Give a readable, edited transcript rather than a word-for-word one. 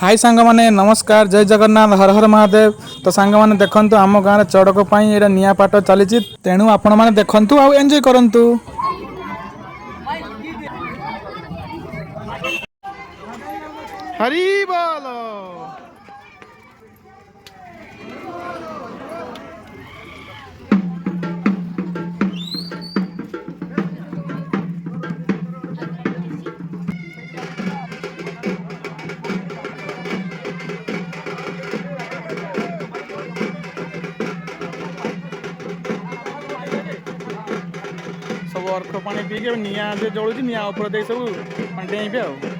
हाय सांग माने नमस्कार जय जगन्नाथ हर हर महादेव। तो सांग माने देखंतु आम गाँव चड़क पाई एटा निया पाट चली तेणु आपण माने देखंतु आ एंजॉय करंतु। हरी बोलो। सब अर्थ पानी पी के निया जलुची निया ऊपर दे सब डेइबे आ।